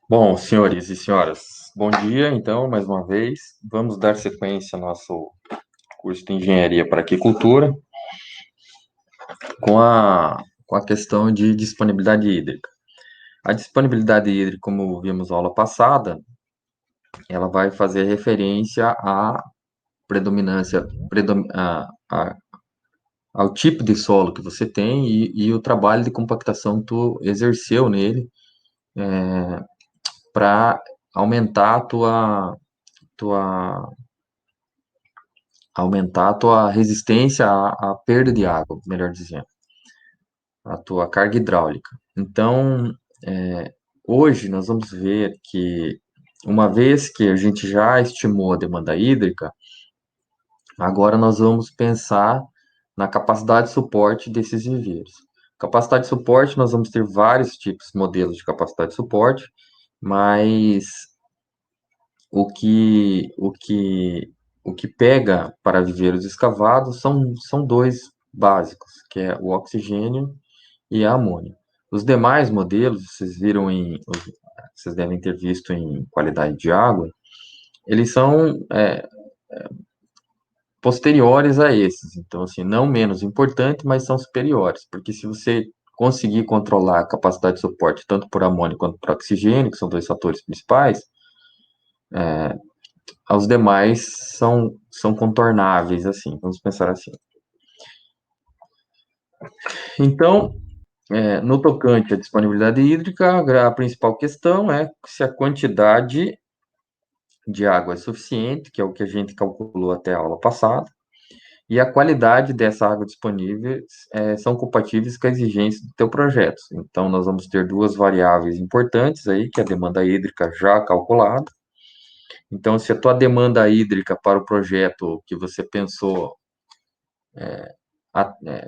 Bom, senhores e senhoras, bom dia. Então, mais uma vez, vamos dar sequência ao nosso curso de Engenharia para Aquicultura com a questão de disponibilidade hídrica. A disponibilidade hídrica, como vimos na aula passada, ela vai fazer referência à predominância, ao tipo de solo que você tem e o trabalho de compactação que tu exerceu nele para aumentar tua aumentar a tua resistência à perda de água, melhor dizendo, a tua carga hidráulica. Então, hoje nós vamos ver que, uma vez que a gente já estimou a demanda hídrica, agora nós vamos pensar na capacidade de suporte desses viveiros. Capacidade de suporte, nós vamos ter vários tipos, modelos de capacidade de suporte, mas o que, o que, o que pega para viveiros escavados são dois básicos, que é o oxigênio e a amônia. Os demais modelos, vocês devem ter visto em qualidade de água, eles são posteriores a esses. Então, assim, não menos importante, mas são superiores, porque se você conseguir controlar a capacidade de suporte tanto por amônia quanto por oxigênio, que são dois fatores principais, os demais são contornáveis, assim, vamos pensar assim. Então, no tocante à disponibilidade hídrica, a principal questão é se a quantidade de água é suficiente, que é o que a gente calculou até a aula passada, e a qualidade dessa água disponível são compatíveis com a exigência do teu projeto. Então, nós vamos ter duas variáveis importantes aí, que é a demanda hídrica já calculada. Então, se a tua demanda hídrica para o projeto que você pensou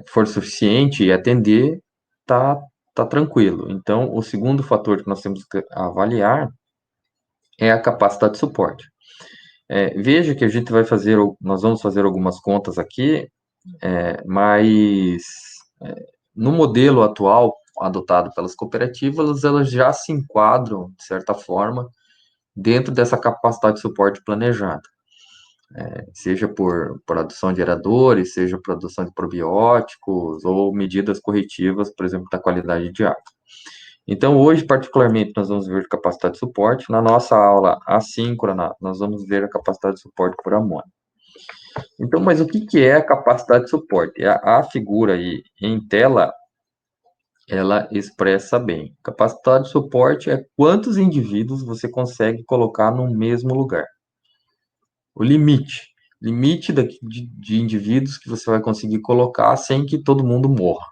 for suficiente e atender, tá tranquilo. Então, o segundo fator que nós temos que avaliar é a capacidade de suporte. Veja que a gente nós vamos fazer algumas contas aqui, mas no modelo atual adotado pelas cooperativas, elas já se enquadram, de certa forma, dentro dessa capacidade de suporte planejada. Seja por produção de aeradores, seja produção de probióticos ou medidas corretivas, por exemplo, da qualidade de água. Então, hoje, particularmente, nós vamos ver capacidade de suporte. Na nossa aula assíncrona, nós vamos ver a capacidade de suporte por amônia. Então, mas o que é a capacidade de suporte? A figura aí em tela, ela expressa bem. Capacidade de suporte é quantos indivíduos você consegue colocar no mesmo lugar. O limite de indivíduos que você vai conseguir colocar sem que todo mundo morra.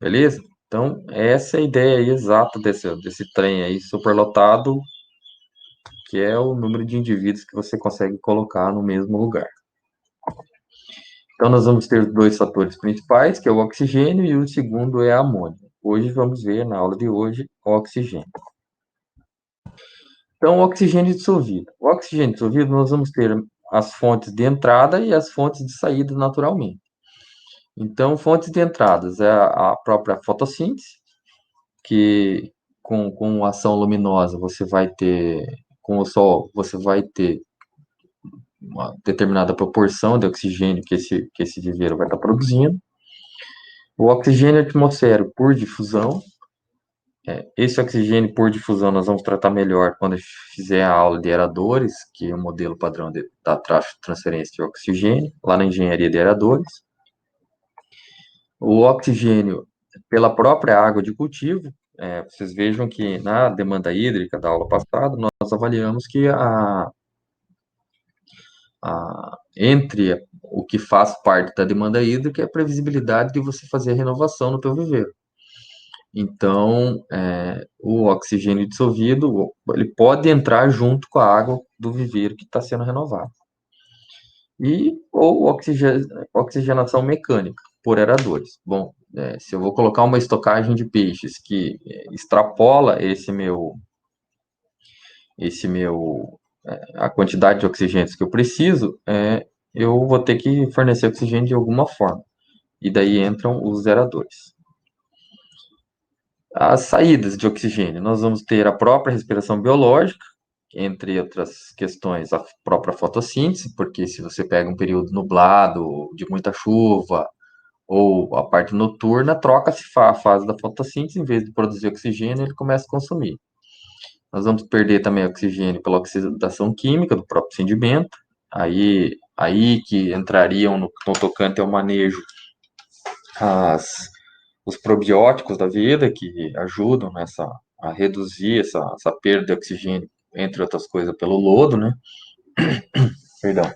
Beleza? Então, essa é a ideia aí exata desse trem aí superlotado, que é o número de indivíduos que você consegue colocar no mesmo lugar. Então, nós vamos ter dois fatores principais, que é o oxigênio e o segundo é a amônia. Hoje vamos ver, na aula de hoje, o oxigênio. Então, o oxigênio dissolvido. O oxigênio dissolvido, nós vamos ter as fontes de entrada e as fontes de saída naturalmente. Então, fontes de entradas é a própria fotossíntese, que com ação luminosa você vai ter, com o sol, você vai ter uma determinada proporção de oxigênio que esse viveiro vai estar produzindo. O oxigênio atmosférico por difusão. Esse oxigênio por difusão nós vamos tratar melhor quando a gente fizer a aula de aeradores, que é o modelo padrão da transferência de oxigênio, lá na engenharia de aeradores. O oxigênio pela própria água de cultivo. Vocês vejam que na demanda hídrica da aula passada, nós avaliamos que entre o que faz parte da demanda hídrica é a previsibilidade de você fazer a renovação no teu viveiro. Então, o oxigênio dissolvido, ele pode entrar junto com a água do viveiro que está sendo renovado. Ou oxigenação mecânica por aeradores. Bom, se eu vou colocar uma estocagem de peixes que extrapola a quantidade de oxigênio que eu preciso, eu vou ter que fornecer oxigênio de alguma forma. E daí entram os aeradores. As saídas de oxigênio, nós vamos ter a própria respiração biológica, entre outras questões, a própria fotossíntese, porque se você pega um período nublado, de muita chuva, ou a parte noturna, troca-se a fase da fotossíntese, em vez de produzir oxigênio, ele começa a consumir. Nós vamos perder também oxigênio pela oxidação química do próprio sedimento, aí que entrariam no tocante ao manejo as, os probióticos da vida, que ajudam a reduzir essa perda de oxigênio, entre outras coisas, pelo lodo, né? Perdão.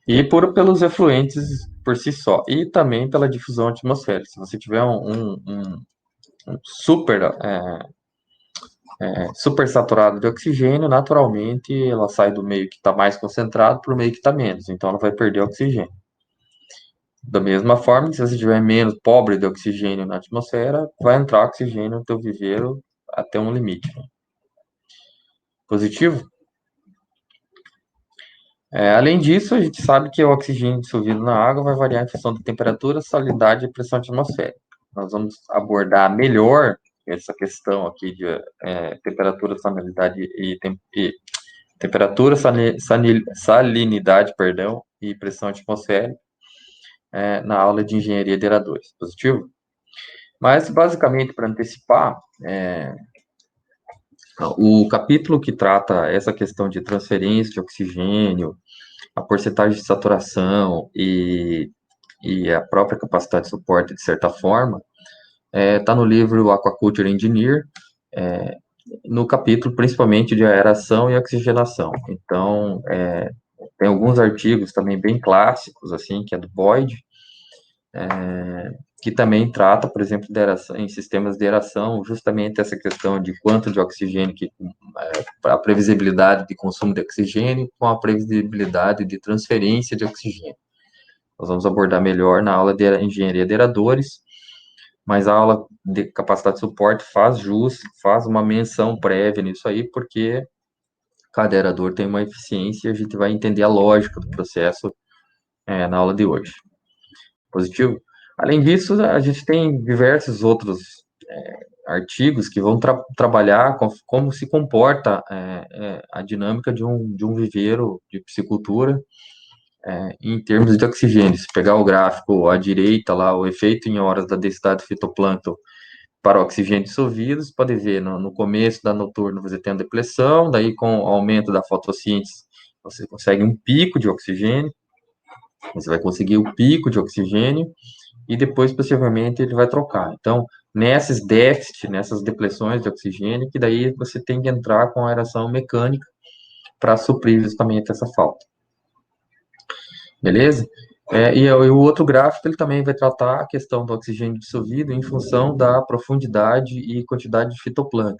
E pelos efluentes por si só. E também pela difusão atmosférica. Se você tiver um super saturado de oxigênio, naturalmente ela sai do meio que está mais concentrado para o meio que está menos. Então ela vai perder oxigênio. Da mesma forma, se você tiver menos pobre de oxigênio na atmosfera, vai entrar oxigênio no teu viveiro até um limite. Positivo? Além disso, a gente sabe que o oxigênio dissolvido na água vai variar em função da temperatura, salinidade e pressão atmosférica. Nós vamos abordar melhor essa questão aqui de temperatura, salinidade e temperatura, salinidade, perdão, e pressão atmosférica na aula de engenharia de eradores. Positivo? Mas, basicamente, para antecipar, o capítulo que trata essa questão de transferência de oxigênio, a porcentagem de saturação e a própria capacidade de suporte, de certa forma, está no livro Aquaculture Engineer, no capítulo principalmente de aeração e oxigenação. Então, tem alguns artigos também bem clássicos, assim, que é do Boyd, que também trata, por exemplo, de aeração, em sistemas de aeração, justamente essa questão de quanto de oxigênio, a previsibilidade de consumo de oxigênio com a previsibilidade de transferência de oxigênio. Nós vamos abordar melhor na aula de engenharia de aeradores, mas a aula de capacidade de suporte faz uma menção prévia nisso aí, porque cada aerador tem uma eficiência e a gente vai entender a lógica do processo na aula de hoje. Positivo? Além disso, a gente tem diversos outros artigos que vão trabalhar como se comporta a dinâmica de um viveiro de piscicultura em termos de oxigênio. Se pegar o gráfico à direita lá, o efeito em horas da densidade do fitoplâncton para oxigênio dissolvido, você pode ver no começo da noturna você tem a depressão, daí com o aumento da fotossíntese você consegue um pico de oxigênio, você vai conseguir o pico de oxigênio e depois possivelmente ele vai trocar. Então, nesses déficits, nessas depressões de oxigênio, que daí você tem que entrar com a aeração mecânica para suprir justamente essa falta. Beleza? E o outro gráfico ele também vai tratar a questão do oxigênio dissolvido em função da profundidade e quantidade de fitoplâncton,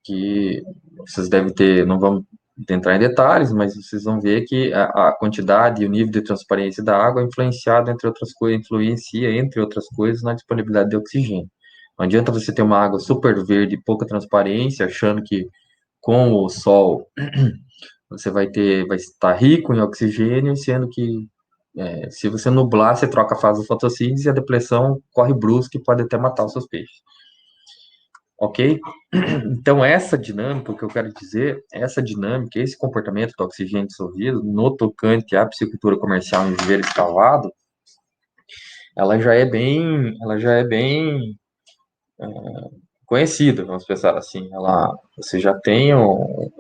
que vocês devem ter, não vamos entrar em detalhes, mas vocês vão ver que a quantidade e o nível de transparência da água é influenciado, entre outras coisas, influencia, entre outras coisas, na disponibilidade de oxigênio. Não adianta você ter uma água super verde e pouca transparência, achando que com o sol você vai estar rico em oxigênio, sendo que se você nublar, você troca a fase da fotossíntese e a depressão corre brusca e pode até matar os seus peixes. Ok? Então, essa dinâmica, o que eu quero dizer, essa dinâmica, esse comportamento do oxigênio dissolvido no tocante à piscicultura comercial em viveiro escavado, ela já é bem conhecida, vamos pensar assim. Você já tem o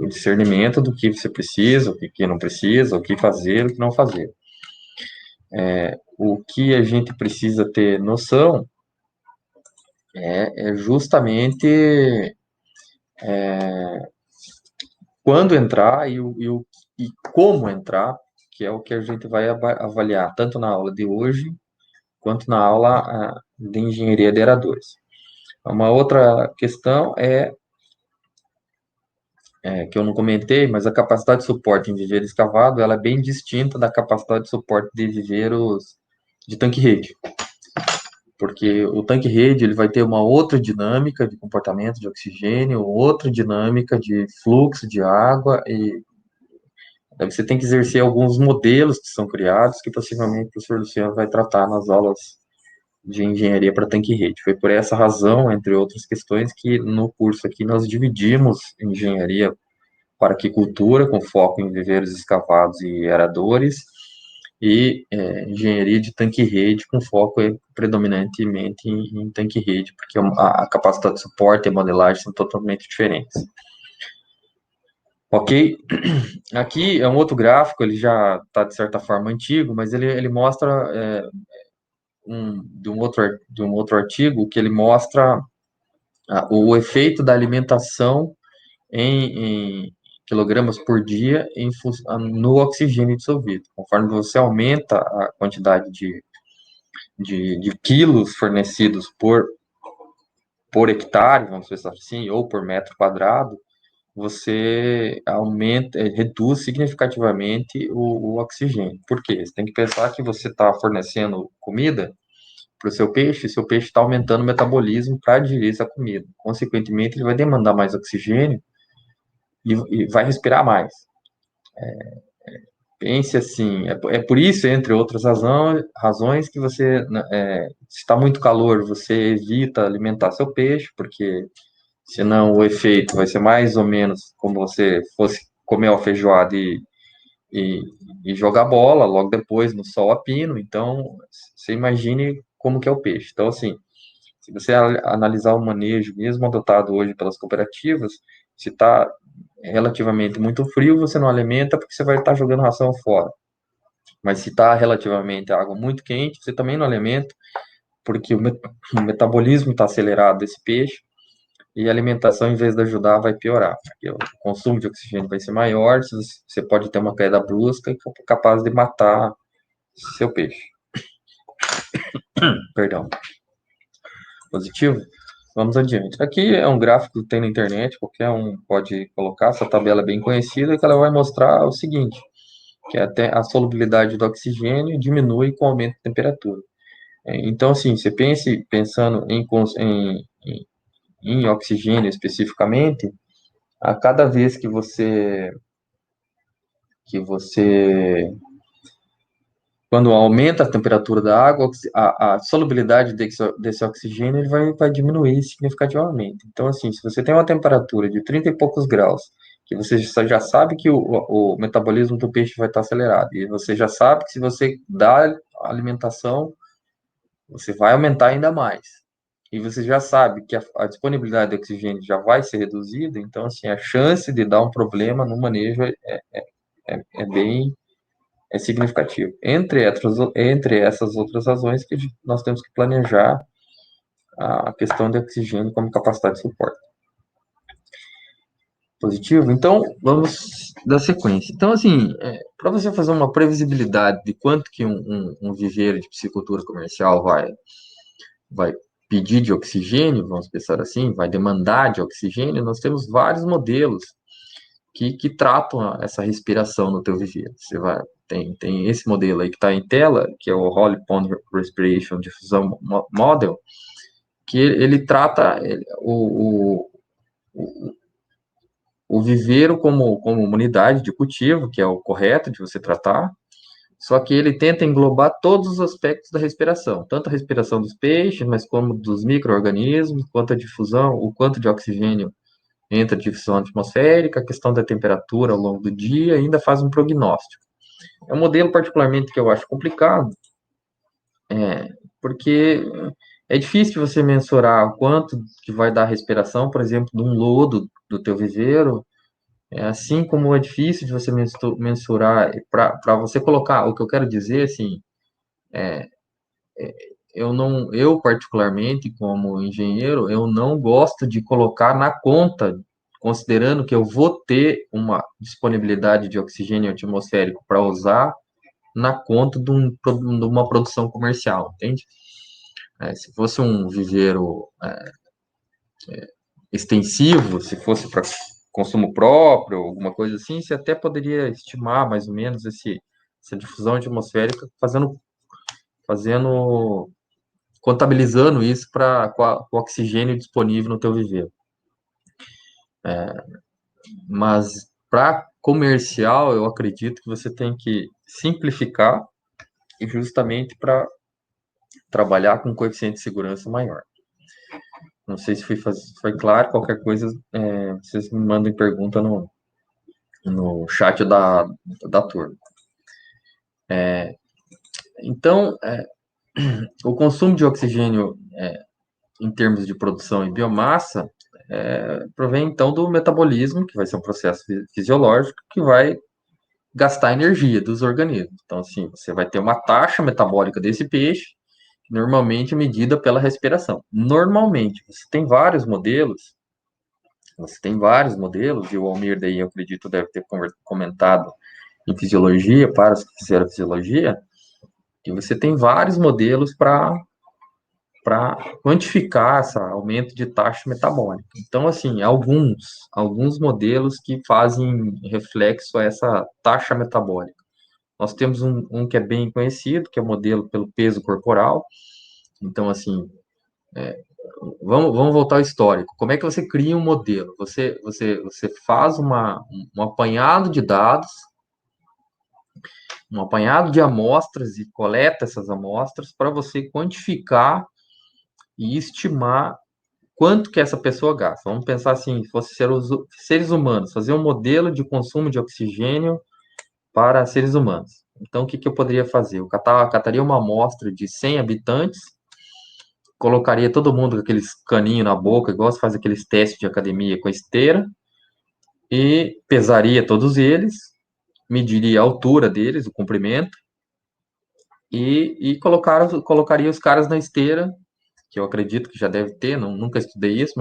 discernimento do que você precisa, o que não precisa, o que fazer, o que não fazer. O que a gente precisa ter noção é justamente quando entrar e como entrar, que é o que a gente vai avaliar tanto na aula de hoje quanto na aula de engenharia de aeradores. Uma outra questão que eu não comentei, mas a capacidade de suporte em viveiro escavado ela é bem distinta da capacidade de suporte de viveiros de tanque-rede, porque o tanque-rede ele vai ter uma outra dinâmica de comportamento de oxigênio, outra dinâmica de fluxo de água e daí você tem que exercer alguns modelos que são criados, que possivelmente o professor Luciano vai tratar nas aulas de engenharia para tanque e rede. Foi por essa razão, entre outras questões, que no curso aqui nós dividimos engenharia para aquicultura, com foco em viveiros escavados e aradores, e engenharia de tanque e rede, com foco predominantemente em tanque e rede, porque a capacidade de suporte e a modelagem são totalmente diferentes. Ok? Aqui é um outro gráfico, ele já está, de certa forma, antigo, mas ele mostra de um outro artigo que ele mostra o efeito da alimentação em quilogramas por dia no oxigênio dissolvido. Conforme você aumenta a quantidade de quilos fornecidos por hectare, vamos dizer assim, ou por metro quadrado, você reduz significativamente o oxigênio. Por quê? Você tem que pensar que você está fornecendo comida para o seu peixe está aumentando o metabolismo para digerir essa comida. Consequentemente, ele vai demandar mais oxigênio e vai respirar mais. Pense assim, é por isso, entre outras razões, que você, se está muito calor, você evita alimentar seu peixe, porque senão o efeito vai ser mais ou menos como você fosse comer uma feijoada e, e jogar bola logo depois no sol a pino. Então, você imagine como que é o peixe. Então, assim, se você analisar o manejo, mesmo adotado hoje pelas cooperativas, se está relativamente muito frio, você não alimenta porque você vai estar jogando ração fora. Mas se está relativamente água muito quente, você também não alimenta, porque o metabolismo está acelerado desse peixe e a alimentação, em vez de ajudar, vai piorar. Porque o consumo de oxigênio vai ser maior, você pode ter uma queda brusca e capaz de matar seu peixe. Perdão. Positivo? Vamos adiante. Aqui é um gráfico que tem na internet, qualquer um pode colocar, essa tabela é bem conhecida, que ela vai mostrar o seguinte, que até a solubilidade do oxigênio diminui com o aumento da temperatura. Então, assim, você pensando em oxigênio especificamente, a cada vez que você quando aumenta a temperatura da água, a solubilidade desse oxigênio ele vai diminuir significativamente. Então, assim, se você tem uma temperatura de 30 e poucos graus, que você já sabe que o metabolismo do peixe vai estar acelerado, e você já sabe que se você dá alimentação, você vai aumentar ainda mais. E você já sabe que a disponibilidade de oxigênio já vai ser reduzida, então, assim, a chance de dar um problema no manejo é bem significativo. Entre essas outras razões que nós temos que planejar a questão de oxigênio como capacidade de suporte. Positivo? Então, vamos dar sequência. Então, assim, para você fazer uma previsibilidade de quanto que um viveiro de piscicultura comercial vai pedir de oxigênio, vamos pensar assim, vai demandar de oxigênio, nós temos vários modelos que tratam essa respiração no teu viveiro. Tem esse modelo aí que está em tela, que é o Holly Pond Respiration Diffusion Model, que ele trata o viveiro como uma unidade de cultivo, que é o correto de você tratar, só que ele tenta englobar todos os aspectos da respiração, tanto a respiração dos peixes, mas como dos micro-organismos, quanto a difusão, o quanto de oxigênio entra a difusão atmosférica, a questão da temperatura ao longo do dia, ainda faz um prognóstico. É um modelo particularmente que eu acho complicado, porque é difícil você mensurar o quanto que vai dar a respiração, por exemplo, de um lodo do teu viveiro, assim como é difícil de você mensurar, para você colocar, o que eu quero dizer, assim, eu particularmente, como engenheiro, eu não gosto de colocar na conta, considerando que eu vou ter uma disponibilidade de oxigênio atmosférico para usar na conta de uma produção comercial, entende? Se fosse um viveiro extensivo, se fosse para consumo próprio, alguma coisa assim, você até poderia estimar mais ou menos essa difusão atmosférica fazendo contabilizando isso para o oxigênio disponível no teu viveiro. Mas para comercial, eu acredito que você tem que simplificar, e justamente para trabalhar com um coeficiente de segurança maior. Não sei se foi claro, qualquer coisa, vocês me mandem pergunta no chat da turma. Então, o consumo de oxigênio em termos de produção e biomassa provém então do metabolismo, que vai ser um processo fisiológico que vai gastar energia dos organismos. Então, assim, você vai ter uma taxa metabólica desse peixe, normalmente medida pela respiração. Normalmente, você tem vários modelos, e o Almir daí, eu acredito, deve ter comentado em fisiologia, para os que fizeram fisiologia, que você tem vários modelos para quantificar esse aumento de taxa metabólica. Então, assim, alguns modelos que fazem reflexo a essa taxa metabólica. Nós temos um que é bem conhecido, que é o modelo pelo peso corporal. Então, assim, vamos voltar ao histórico. Como é que você cria um modelo? Você faz um apanhado de dados, um apanhado de amostras e coleta essas amostras para você quantificar e estimar quanto que essa pessoa gasta. Vamos pensar assim, se fosse seres humanos, fazer um modelo de consumo de oxigênio para seres humanos. Então, o que eu poderia fazer? Eu cataria uma amostra de 100 habitantes, colocaria todo mundo com aqueles caninhos na boca, igual se faz aqueles testes de academia com esteira, e pesaria todos eles, mediria a altura deles, o comprimento, e colocaria os caras na esteira, que eu acredito que já deve ter, nunca estudei isso,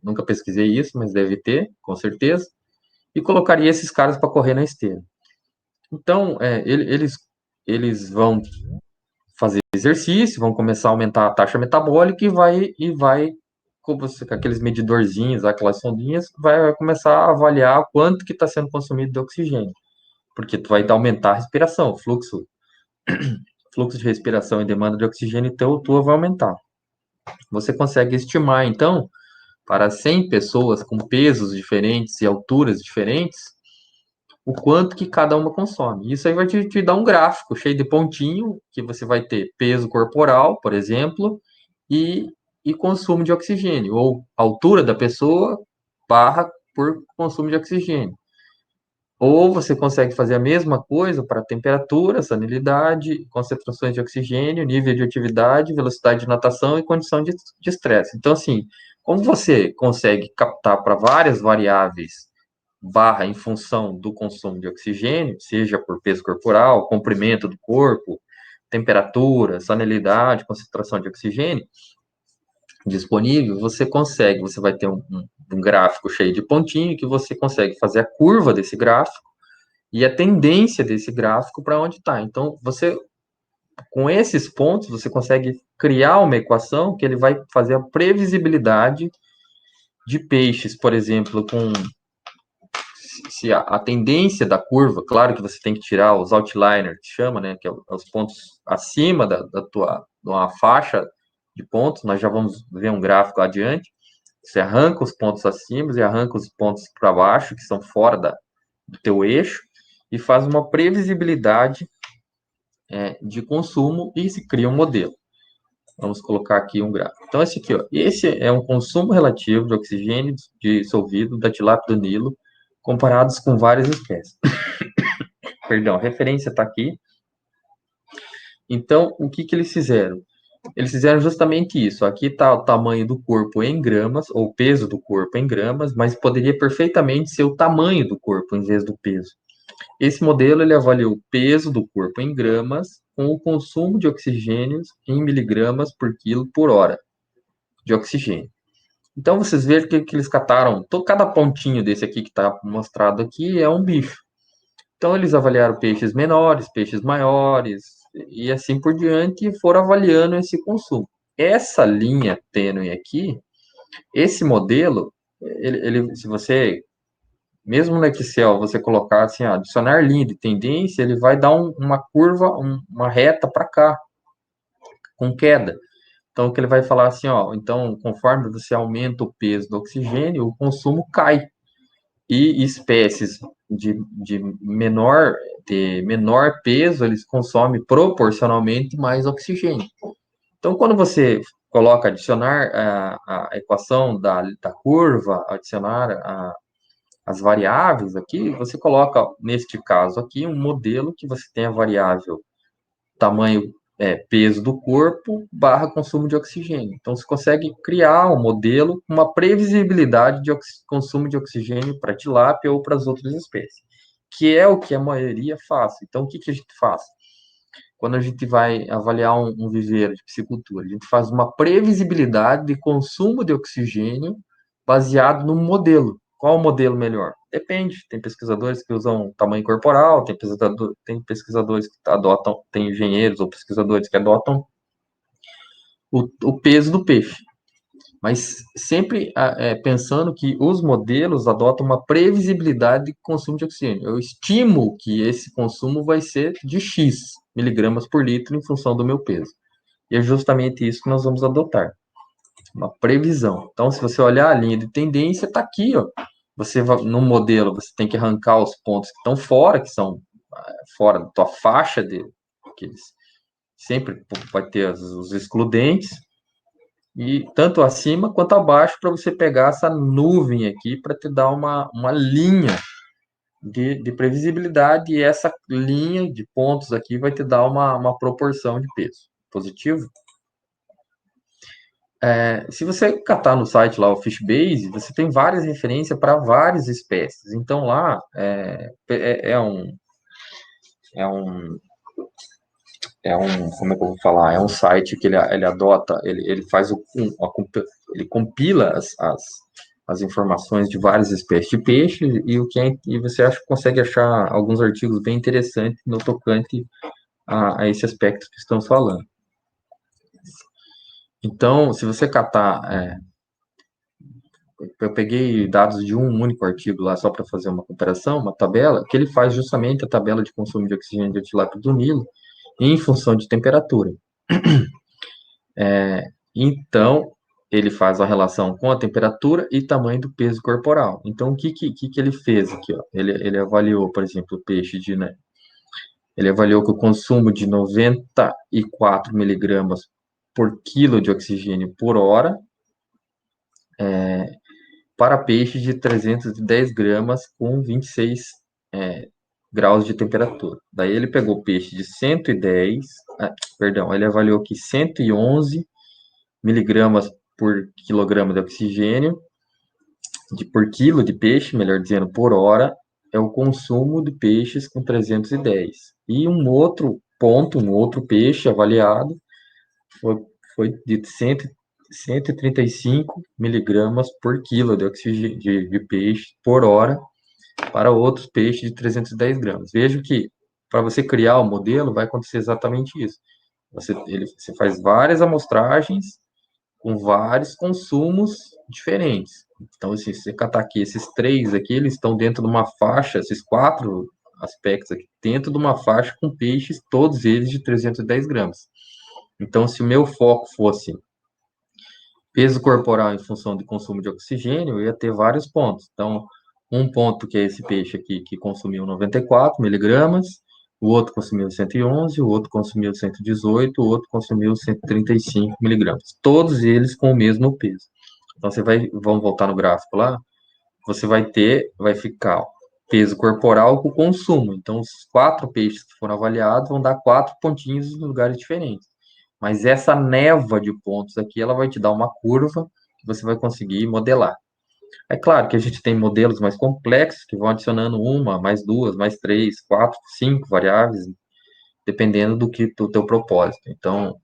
nunca pesquisei isso, mas deve ter, com certeza, e colocaria esses caras para correr na esteira. Então, eles vão fazer exercício, vão começar a aumentar a taxa metabólica e vai com aqueles medidorzinhos, aquelas sondinhas, vai começar a avaliar quanto que está sendo consumido de oxigênio, porque tu vai aumentar a respiração, fluxo de respiração e demanda de oxigênio, então tua vai aumentar. Você consegue estimar, então, para 100 pessoas com pesos diferentes e alturas diferentes, o quanto que cada uma consome. Isso aí vai te dar um gráfico cheio de pontinho, que você vai ter peso corporal, por exemplo, e, e consumo de oxigênio, ou altura da pessoa barra por consumo de oxigênio. Ou você consegue fazer a mesma coisa para temperatura, salinidade, concentrações de oxigênio, nível de atividade, velocidade de natação e condição de estresse. Então, assim, como você consegue captar para várias variáveis barra em função do consumo de oxigênio, seja por peso corporal, comprimento do corpo, temperatura, salinidade, concentração de oxigênio disponível, você vai ter um gráfico cheio de pontinho que você consegue fazer a curva desse gráfico e a tendência desse gráfico para onde está. Então, com esses pontos, você consegue criar uma equação que ele vai fazer a previsibilidade de peixes, por exemplo, se a tendência da curva, claro que você tem que tirar os outliners, que chama, né, que é os pontos acima da tua de uma faixa de pontos, nós já vamos ver um gráfico adiante, você arranca os pontos acima e arranca os pontos para baixo, que são fora do teu eixo, e faz uma previsibilidade de consumo e se cria um modelo. Vamos colocar aqui um gráfico. Então, esse é um consumo relativo de oxigênio dissolvido da tilápia do Nilo, comparados com várias espécies. Perdão, a referência está aqui. Então, o que eles fizeram? Eles fizeram justamente isso. Aqui está o tamanho do corpo em gramas, ou o peso do corpo em gramas, mas poderia perfeitamente ser o tamanho do corpo em vez do peso. Esse modelo ele avaliou o peso do corpo em gramas com o consumo de oxigênio em miligramas por quilo por hora de oxigênio. Então, vocês veem que eles cataram, cada pontinho desse aqui que está mostrado aqui é um bicho. Então, eles avaliaram peixes menores, peixes maiores, e assim por diante, e foram avaliando esse consumo. Essa linha tênue aqui, esse modelo, se você, mesmo no Excel, você colocar assim, adicionar linha de tendência, ele vai dar uma curva, uma reta para cá, com queda. Então, o que ele vai falar assim, então, conforme você aumenta o peso do oxigênio, o consumo cai. E espécies de menor peso, eles consomem proporcionalmente mais oxigênio. Então, quando você coloca adicionar a equação da curva, adicionar as variáveis aqui, você coloca, neste caso aqui, um modelo que você tem a variável tamanho, peso do corpo, barra consumo de oxigênio. Então, você consegue criar um modelo com uma previsibilidade de consumo de oxigênio para tilápia ou para as outras espécies, que é o que a maioria faz. Então, o que a gente faz? Quando a gente vai avaliar um viveiro de piscicultura, a gente faz uma previsibilidade de consumo de oxigênio baseado no modelo. Qual o modelo melhor? Depende. Tem pesquisadores que usam tamanho corporal, tem pesquisadores que adotam, tem engenheiros ou pesquisadores que adotam o peso do peixe. Mas sempre pensando que os modelos adotam uma previsibilidade de consumo de oxigênio. Eu estimo que esse consumo vai ser de X miligramas por litro em função do meu peso. E é justamente isso que nós vamos adotar, uma previsão. Então, se você olhar a linha de tendência, está aqui, ó. No modelo, você tem que arrancar os pontos que estão fora, que são fora da tua faixa que eles sempre vai ter os excludentes, e tanto acima quanto abaixo para você pegar essa nuvem aqui para te dar uma linha de previsibilidade, e essa linha de pontos aqui vai te dar uma proporção de peso. Positivo? Se você catar no site lá, o Fishbase, você tem várias referências para várias espécies. Então lá como é que eu vou falar? É um site que ele adota, ele faz ele compila as informações de várias espécies de peixe, e você consegue achar alguns artigos bem interessantes no tocante a esse aspecto que estamos falando. Então, se você catar, eu peguei dados de um único artigo lá só para fazer uma comparação, uma tabela, que ele faz justamente a tabela de consumo de oxigênio de tilápia do Nilo em função de temperatura. Então, ele faz a relação com a temperatura e tamanho do peso corporal. Então, o que ele fez aqui? Ó? Ele avaliou, por exemplo, o peixe né? Ele avaliou que o consumo de 94 miligramas por quilo de oxigênio por hora para peixes de 310 gramas com 26 graus de temperatura. Daí ele pegou peixe de 110, ele avaliou que 111 miligramas por quilograma de oxigênio, por quilo de peixe, melhor dizendo, por hora, é o consumo de peixes com 310. E um outro ponto, um outro peixe avaliado, foi de 135 miligramas por quilo de oxigênio de peixe por hora para outros peixes de 310 gramas. Veja que para você criar o modelo vai acontecer exatamente isso. Você faz várias amostragens com vários consumos diferentes. Então, assim, se você catar aqui, esses três aqui, eles estão dentro de uma faixa, esses quatro aspectos aqui, dentro de uma faixa com peixes, todos eles de 310 gramas. Então, se o meu foco fosse peso corporal em função de consumo de oxigênio, eu ia ter vários pontos. Então, um ponto que é esse peixe aqui, que consumiu 94 miligramas, o outro consumiu 111, o outro consumiu 118, o outro consumiu 135 miligramas. Todos eles com o mesmo peso. Então, vamos voltar no gráfico lá, você vai ficar peso corporal com consumo. Então, os quatro peixes que foram avaliados vão dar 4 pontinhos em lugares diferentes. Mas essa névoa de pontos aqui, ela vai te dar uma curva que você vai conseguir modelar. É claro que a gente tem modelos mais complexos que vão adicionando uma, mais duas, mais três, quatro, cinco variáveis, dependendo do teu propósito. Então,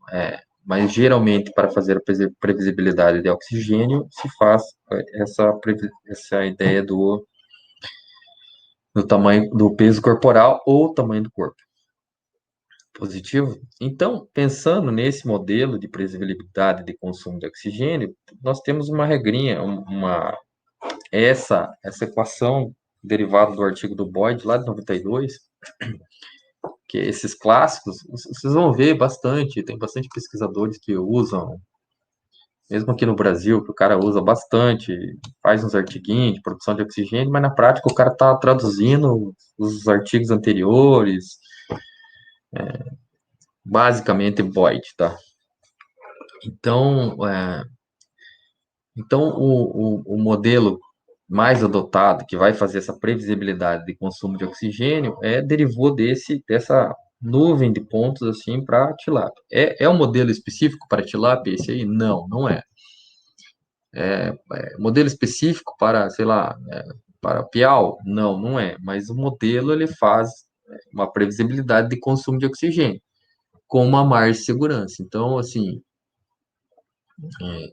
mas geralmente para fazer a previsibilidade de oxigênio se faz essa ideia do tamanho do peso corporal ou tamanho do corpo. Positivo? Então, pensando nesse modelo de previsibilidade de consumo de oxigênio, nós temos uma regrinha, essa equação derivada do artigo do Boyd, lá de 92, que esses clássicos, vocês vão ver bastante, tem bastante pesquisadores que usam, mesmo aqui no Brasil, que o cara usa bastante, faz uns artiguinhos de produção de oxigênio, mas na prática o cara está traduzindo os artigos anteriores, basicamente Boyd, tá? Então, o modelo mais adotado, que vai fazer essa previsibilidade de consumo de oxigênio, derivou dessa nuvem de pontos assim para tilápia. É um modelo específico para tilápia esse aí? Não, não é. Modelo específico para, sei lá, para piau? Não, não é. Mas o modelo ele faz uma previsibilidade de consumo de oxigênio com uma margem de segurança. Então, assim,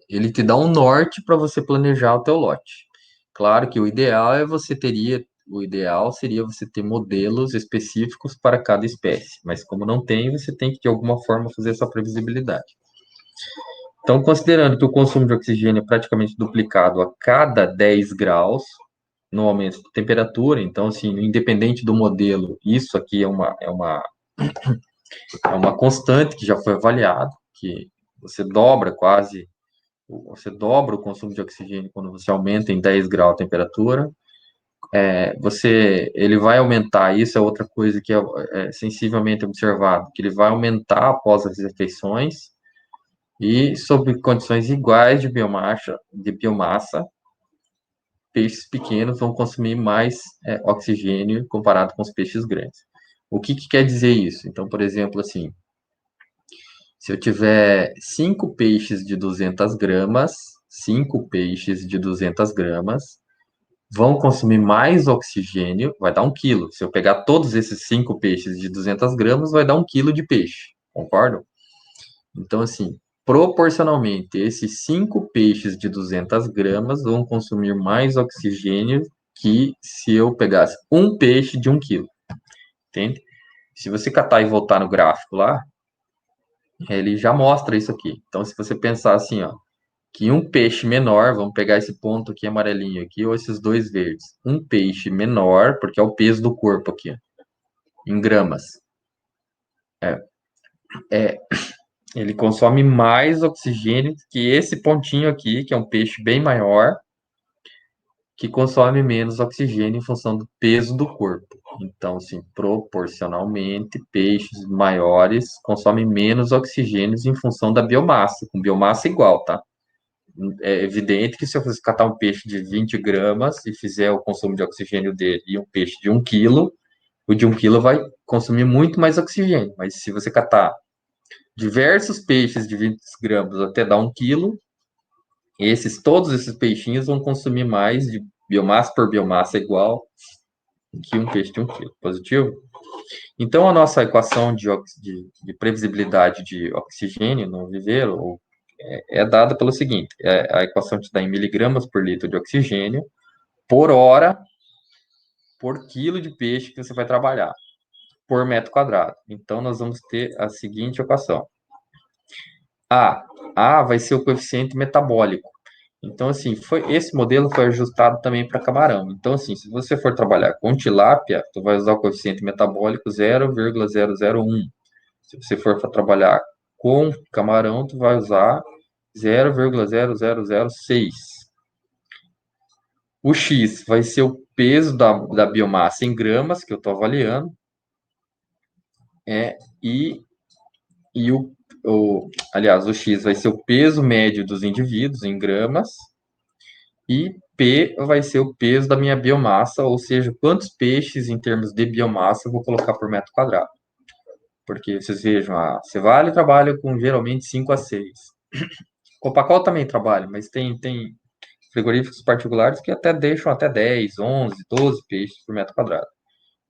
ele te dá um norte para você planejar o teu lote. Claro que o ideal seria você ter modelos específicos para cada espécie, mas como não tem, você tem que de alguma forma fazer essa previsibilidade. Então, considerando que o consumo de oxigênio é praticamente duplicado a cada 10 graus no aumento da temperatura, então, assim, independente do modelo, isso aqui é uma constante que já foi avaliado, que você dobra quase você dobra o consumo de oxigênio quando você aumenta em 10 graus a temperatura. Ele vai aumentar, isso é outra coisa que é sensivelmente observado, que ele vai aumentar após as refeições e sob condições iguais de biomassa, peixes pequenos vão consumir mais oxigênio comparado com os peixes grandes. O que quer dizer isso? Então, por exemplo, assim, se eu tiver 5 peixes de 200 gramas vão consumir mais oxigênio, vai dar 1 quilo. Se eu pegar todos esses 5 peixes de 200 gramas, vai dar 1 quilo de peixe, concordam? Então, assim, proporcionalmente, esses 5 peixes de 200 gramas vão consumir mais oxigênio que se eu pegasse um peixe de 1 quilo, entende? Se você catar e voltar no gráfico lá, ele já mostra isso aqui. Então, se você pensar assim, ó, que um peixe menor, vamos pegar esse ponto aqui amarelinho aqui, ou esses dois verdes, um peixe menor, porque é o peso do corpo aqui, ó, em gramas, é, é, ele consome mais oxigênio que esse pontinho aqui, que é um peixe bem maior, que consome menos oxigênio em função do peso do corpo. Então, assim, proporcionalmente, peixes maiores consomem menos oxigênio em função da biomassa, com biomassa igual, tá? É evidente que se eu fosse catar um peixe de 20 gramas e fizer o consumo de oxigênio dele e um peixe de 1 quilo, o de 1 quilo vai consumir muito mais oxigênio. Mas se você catar diversos peixes de 20 gramas até dar 1 quilo, todos esses peixinhos vão consumir mais de biomassa por biomassa igual que um peixe de 1 quilo. Positivo? Então, a nossa equação de previsibilidade de oxigênio no viveiro é dada pelo seguinte: a equação te dá em miligramas por litro de oxigênio por hora por quilo de peixe que você vai trabalhar por metro quadrado. Então, nós vamos ter a seguinte equação: A. A vai ser o coeficiente metabólico. Então, assim, esse modelo foi ajustado também para camarão. Então, assim, se você for trabalhar com tilápia, tu vai usar o coeficiente metabólico 0,001. Se você for trabalhar com camarão, tu vai usar 0,0006. O X vai ser o peso da biomassa em gramas, que eu estou avaliando, e, aliás, o X vai ser o peso médio dos indivíduos em gramas, e P vai ser o peso da minha biomassa, ou seja, quantos peixes em termos de biomassa eu vou colocar por metro quadrado. Porque vocês vejam, a Cevale trabalha com geralmente 5 a 6. Copacol também trabalha, mas tem frigoríficos particulares que até deixam até 10, 11, 12 peixes por metro quadrado.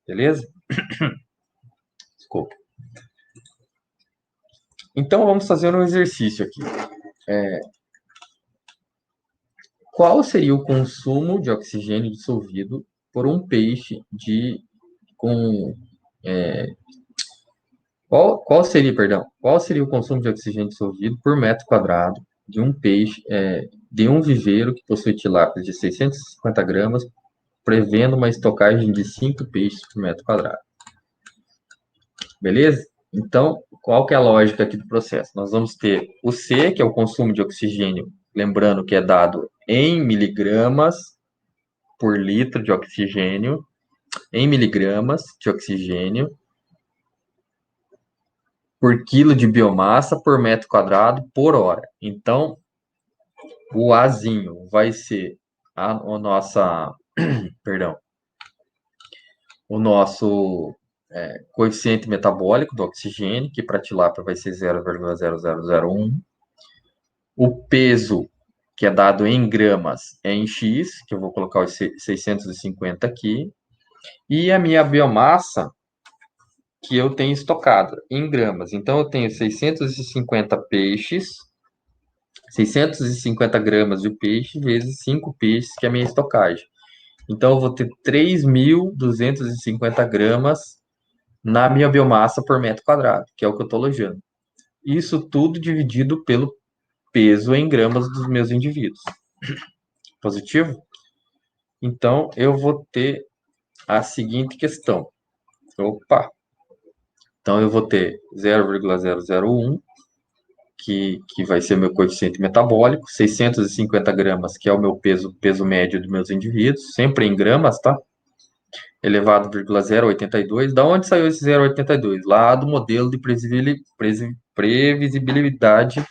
Beleza? Desculpa. Então vamos fazer um exercício aqui. Qual seria o consumo de oxigênio dissolvido por um peixe com qual seria o consumo de oxigênio dissolvido por metro quadrado de um peixe, de um viveiro que possui tilápias de 650 gramas, prevendo uma estocagem de 5 peixes por metro quadrado? Beleza? Então, qual que é a lógica aqui do processo? Nós vamos ter o C, que é o consumo de oxigênio, lembrando que é dado em miligramas por litro de oxigênio, em miligramas de oxigênio, por quilo de biomassa por metro quadrado por hora. Então, o Azinho vai ser a nossa, perdão, o nosso coeficiente metabólico do oxigênio, que para tilápia vai ser 0,0001. O peso, que é dado em gramas, é em X, que eu vou colocar os 650 aqui. E a minha biomassa, que eu tenho estocado em gramas. Então, eu tenho 650 peixes, 650 gramas de peixe vezes 5 peixes, que é a minha estocagem. Então, eu vou ter 3.250 gramas na minha biomassa por metro quadrado, que é o que eu estou alojando. Isso tudo dividido pelo peso em gramas dos meus indivíduos. Positivo? Então, eu vou ter a seguinte questão. Opa! Então, eu vou ter 0,001, que vai ser meu coeficiente metabólico, 650 gramas, que é o meu peso médio dos meus indivíduos, sempre em gramas, tá? Elevado a 0,082. Da onde saiu esse 0,82? Lá do modelo de previsibilidade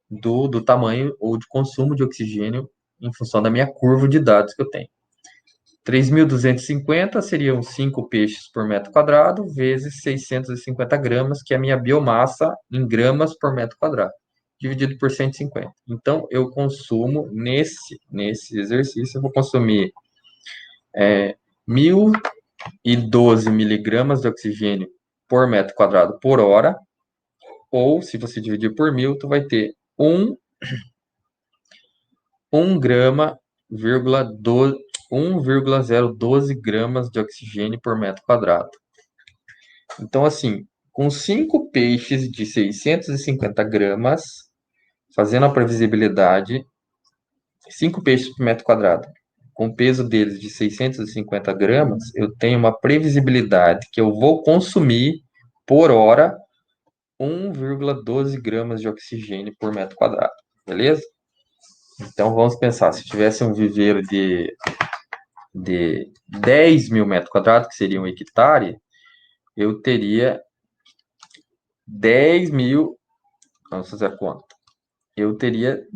do tamanho ou de consumo de oxigênio em função da minha curva de dados que eu tenho. 3.250 seriam 5 peixes por metro quadrado, vezes 650 gramas, que é a minha biomassa em gramas por metro quadrado, dividido por 150. Então, eu consumo, nesse exercício, eu vou consumir 1.012 miligramas de oxigênio por metro quadrado por hora, ou, se você dividir por 1.000, tu vai ter 1 grama, 1,012 gramas de oxigênio por metro quadrado. Então, assim, com 5 peixes de 650 gramas, fazendo a previsibilidade, 5 peixes por metro quadrado, com o peso deles de 650 gramas, eu tenho uma previsibilidade que eu vou consumir por hora 1,12 gramas de oxigênio por metro quadrado, beleza? Então, vamos pensar, se tivesse um viveiro de 10 mil metros quadrados, que seria um hectare, eu teria 10 mil, vamos fazer a conta, eu teria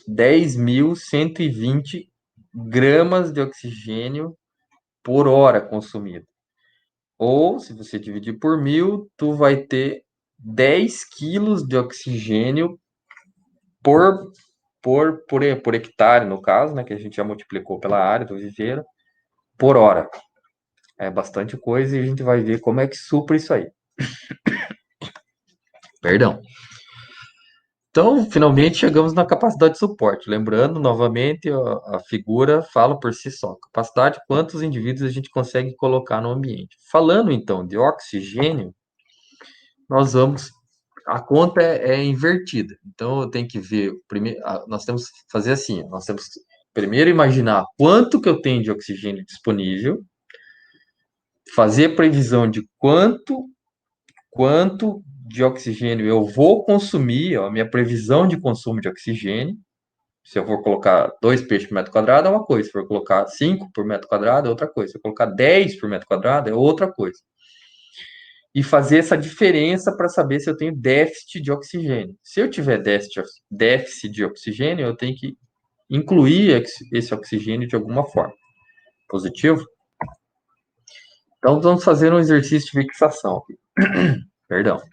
10.120 gramas de oxigênio por hora consumido. Ou, se você dividir por 1.000, tu vai ter 10 quilos de oxigênio por hectare, no caso, né, que a gente já multiplicou pela área do viveiro, por hora. É bastante coisa e a gente vai ver como é que supra isso aí. Perdão. Então, finalmente chegamos na capacidade de suporte. Lembrando, novamente, a figura fala por si só. Capacidade, quantos indivíduos a gente consegue colocar no ambiente. Falando, então, de oxigênio, nós vamos... A conta é invertida. Então, eu tenho que ver... Primeiro, nós temos que fazer assim. Nós temos que primeiro imaginar quanto que eu tenho de oxigênio disponível, fazer a previsão de quanto de oxigênio eu vou consumir, ó, a minha previsão de consumo de oxigênio. Se eu for colocar 2 peixes por metro quadrado, é uma coisa. Se for colocar 5 por metro quadrado, é outra coisa. Se eu colocar 10 por metro quadrado, é outra coisa. E fazer essa diferença para saber se eu tenho déficit de oxigênio. Se eu tiver déficit de oxigênio, eu tenho que incluir esse oxigênio de alguma forma. Positivo? Então, vamos fazer um exercício de fixação. Perdão. Deixa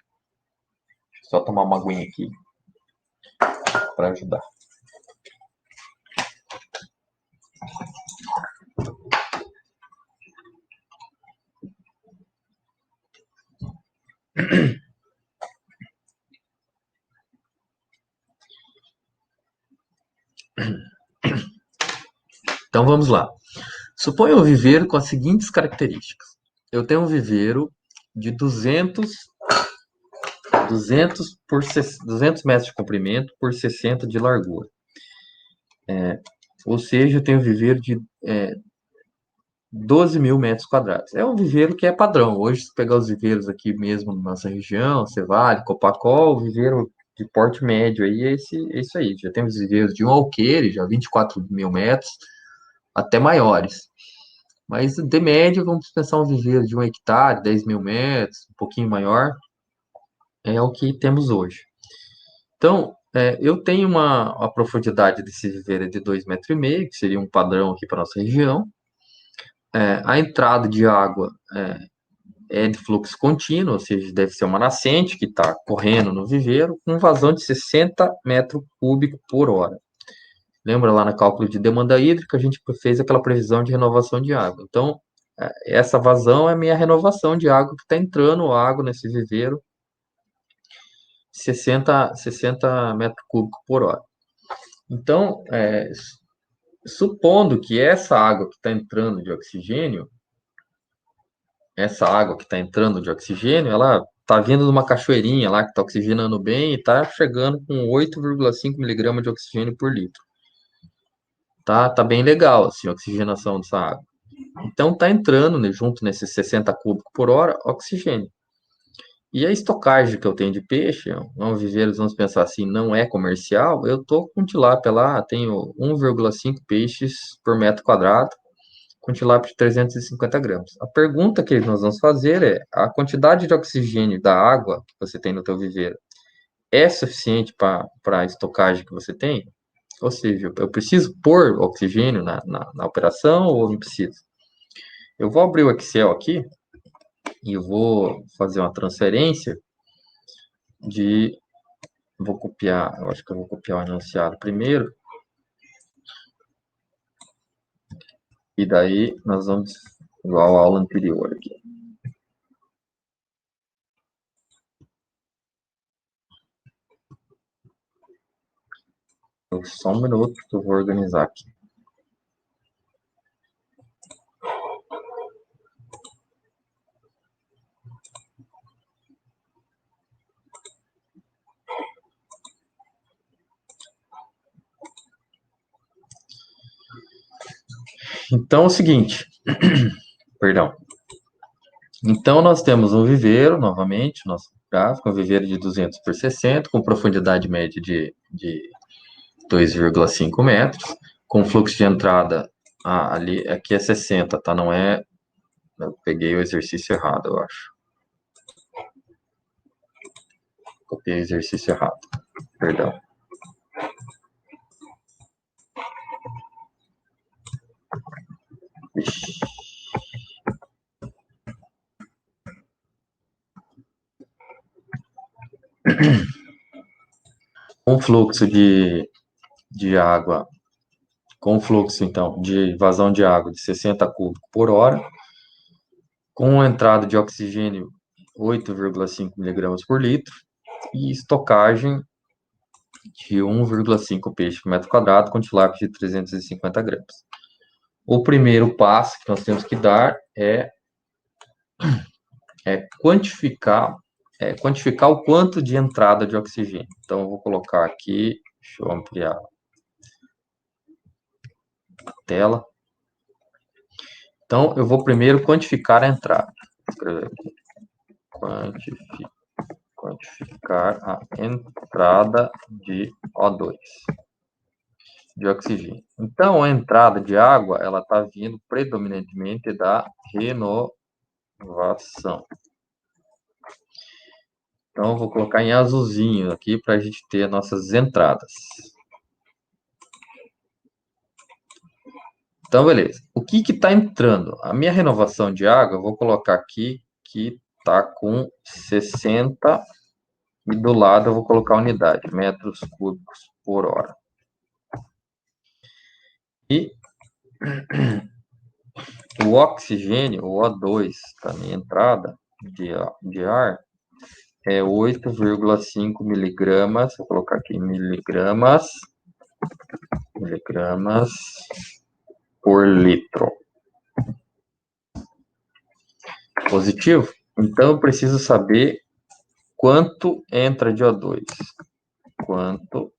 eu só tomar uma aguinha aqui para ajudar. Então vamos lá. Suponha um viveiro com as seguintes características. Eu tenho um viveiro de 200 metros de comprimento por 60 de largura. Ou seja, eu tenho um viveiro de 12 mil metros quadrados. É um viveiro que é padrão. Hoje, se pegar os viveiros aqui mesmo na nossa região, Cevale, Copacol, o viveiro de porte médio aí é isso aí. Já temos viveiros de um alqueire, já 24 mil metros, até maiores. Mas de média, vamos pensar um viveiro de 1 hectare, 10 mil metros, um pouquinho maior. é o que temos hoje. Então, eu tenho a profundidade desse viveiro é de 2,5 metros, que seria um padrão aqui para nossa região. A entrada de água é de fluxo contínuo, ou seja, deve ser uma nascente que está correndo no viveiro, com vazão de 60 metros cúbicos por hora. Lembra lá no cálculo de demanda hídrica, a gente fez aquela previsão de renovação de água. Então, essa vazão é a minha renovação de água que está entrando água nesse viveiro, 60 metros cúbicos por hora. Então, supondo que essa água que está entrando de oxigênio, ela está vindo de uma cachoeirinha lá que está oxigenando bem e está chegando com 8,5 miligramas de oxigênio por litro. Tá bem legal assim, a oxigenação dessa água. Então está entrando, né, junto nesses 60 cúbicos por hora, oxigênio. E a estocagem que eu tenho de peixe, vamos viver, vamos pensar assim, não é comercial, eu tô com tilápia lá, tenho 1,5 peixes por metro quadrado, com tilápia de 350 gramas. A pergunta que nós vamos fazer é, a quantidade de oxigênio da água que você tem no teu viveiro é suficiente para a estocagem que você tem? Ou seja, eu preciso pôr oxigênio na operação ou não preciso? Eu vou abrir o Excel aqui e eu vou fazer uma transferência de... Vou copiar, eu acho que eu vou copiar o enunciado primeiro. E daí nós vamos igual a aula anterior aqui. Só um minuto que eu vou organizar aqui. Então é o seguinte, perdão. Então nós temos um viveiro, novamente, nosso gráfico, um viveiro de 200 por 60, com profundidade média de 2,5 metros, com fluxo de entrada ali, aqui é 60, tá? Não é, eu peguei o exercício errado, eu acho. Copiei o exercício errado, perdão. Ixi. Um fluxo de água, com fluxo, então, de vazão de água de 60 cúbicos por hora, com entrada de oxigênio 8,5 miligramas por litro e estocagem de 1,5 peixe por metro quadrado com tilápia de 350 gramas. O primeiro passo que nós temos que dar é quantificar o quanto de entrada de oxigênio. Então, eu vou colocar aqui, deixa eu ampliar a tela. Então, eu vou primeiro quantificar a entrada. Vou escrever aqui. Quantificar a entrada de O2, de oxigênio. Então, a entrada de água, ela está vindo predominantemente da renovação. Então, eu vou colocar em azulzinho aqui para a gente ter nossas entradas. Então, beleza. O que está entrando? A minha renovação de água, eu vou colocar aqui que está com 60 e do lado eu vou colocar a unidade, metros cúbicos por hora. E o oxigênio, o O2, da minha entrada de ar, é 8,5 miligramas, vou colocar aqui miligramas por litro. Positivo? Então, eu preciso saber quanto entra de O2. Quanto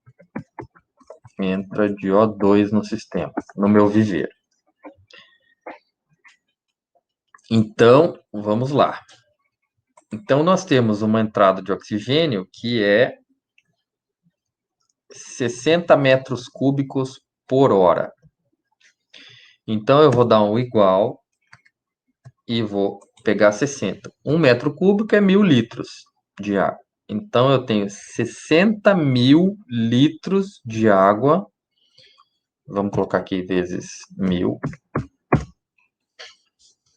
entra de O2 no sistema, no meu viveiro. Então, vamos lá. Então, nós temos uma entrada de oxigênio que é 60 metros cúbicos por hora. Então, eu vou dar um igual e vou pegar 60. 1 metro cúbico é 1.000 litros de água. Então, eu tenho 60 mil litros de água. Vamos colocar aqui vezes 1000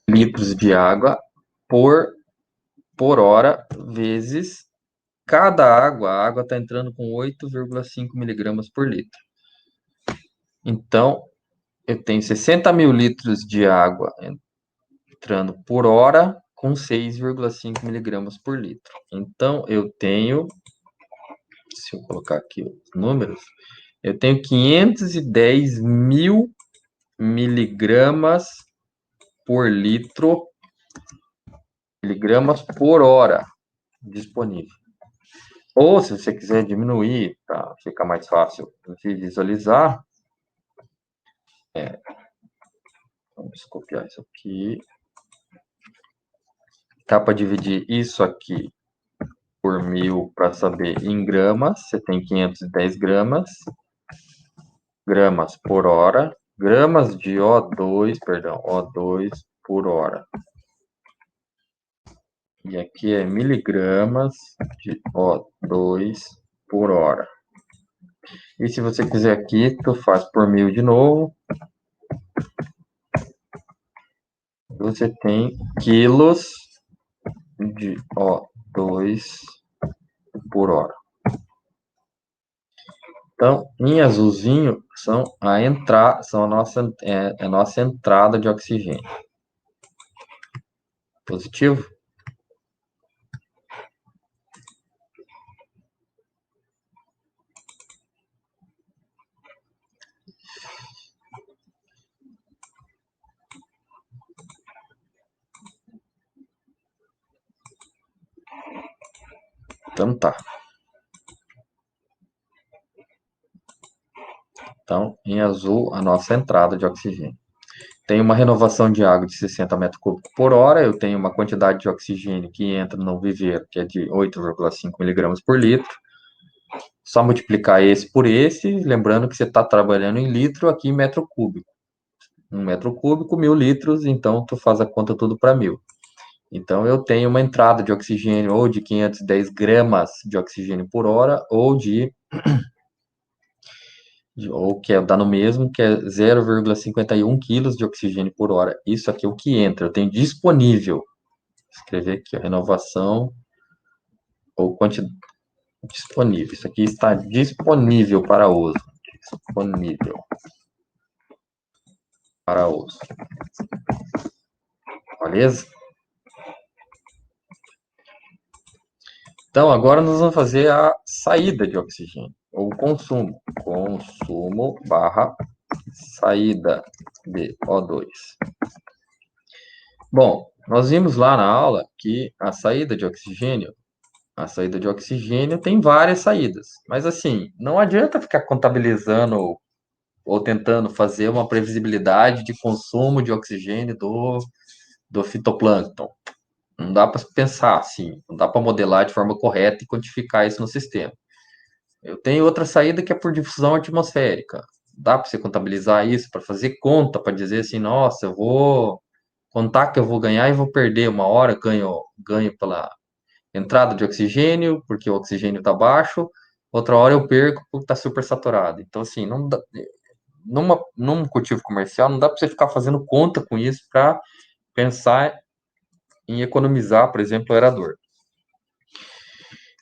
litros de água por hora, vezes cada água. A água está entrando com 8,5 miligramas por litro. Então, eu tenho 60 mil litros de água entrando por hora com 6,5 miligramas por litro. Então, eu tenho, se eu colocar aqui os números, eu tenho 510 mil miligramas por litro, miligramas por hora disponível. Ou, se você quiser diminuir, para ficar mais fácil de visualizar, vamos copiar isso aqui. Dá para dividir isso aqui por 1000 para saber em gramas. Você tem 510 gramas, gramas por hora, gramas de O2, perdão, O2 por hora. E aqui é miligramas de O2 por hora. E se você quiser aqui, tu faz por 1000 de novo. Você tem quilos de O2 por hora. Então, em azulzinho, são a nossa entrada de oxigênio. Positivo? Então tá. Então, em azul, a nossa entrada de oxigênio. Tem uma renovação de água de 60 metros cúbicos por hora. Eu tenho uma quantidade de oxigênio que entra no viveiro, que é de 8,5 miligramas por litro. Só multiplicar esse por esse, lembrando que você está trabalhando em litro, aqui em metro cúbico. 1 metro cúbico, 1000 litros, então tu faz a conta tudo para 1000. Então, eu tenho uma entrada de oxigênio ou de 510 gramas de oxigênio por hora, ou que dá no mesmo, que é 0,51 quilos de oxigênio por hora. Isso aqui é o que entra, eu tenho disponível. Vou escrever aqui, a renovação ou quantidade disponível. Isso aqui está disponível para uso. Disponível para uso. Beleza? Então, agora nós vamos fazer a saída de oxigênio, ou consumo. Consumo barra saída de O2. Bom, nós vimos lá na aula que a saída de oxigênio tem várias saídas. Mas assim, não adianta ficar contabilizando ou tentando fazer uma previsibilidade de consumo de oxigênio do fitoplâncton. Não dá para pensar assim, não dá para modelar de forma correta e quantificar isso no sistema. Eu tenho outra saída que é por difusão atmosférica. Dá para você contabilizar isso, para fazer conta, para dizer assim, nossa, eu vou contar que eu vou ganhar e vou perder uma hora, ganho pela entrada de oxigênio, porque o oxigênio está baixo, outra hora eu perco porque está super saturado. Então, assim, não dá, num cultivo comercial, não dá para você ficar fazendo conta com isso para pensar em economizar, por exemplo, o aerador.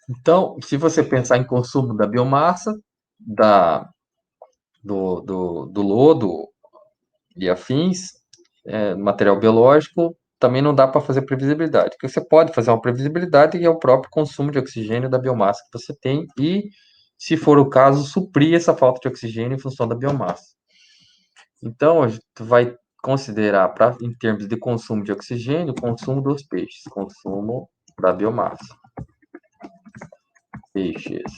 Então, se você pensar em consumo da biomassa, do lodo e afins, material biológico, também não dá para fazer previsibilidade. O que você pode fazer uma previsibilidade é o próprio consumo de oxigênio da biomassa que você tem e, se for o caso, suprir essa falta de oxigênio em função da biomassa. Então, a gente vai considerar, em termos de consumo de oxigênio, o consumo dos peixes, consumo da biomassa. Peixes.